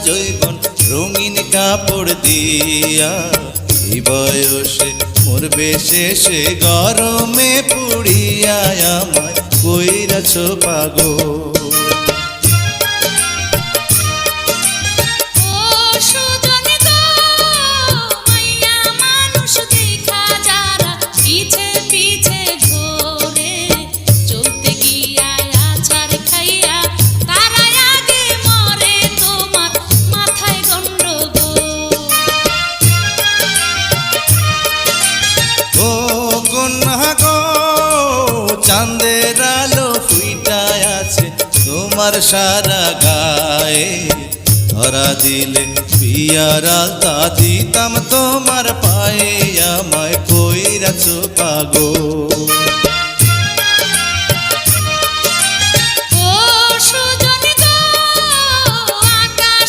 জৈবন রঙিন কাপড় দিয়া, এই বয়সে মরবে শেষে গরমে পুড়িয়া আমায় কইরাছ পাগল। চাঁদের আলো ফুইটায় আছে তোমার সারা গায়ে, ধরা দিলে বিয়ার আলতা দিতাম তোমার পায়ে, আমায় কইরাছ পাগল।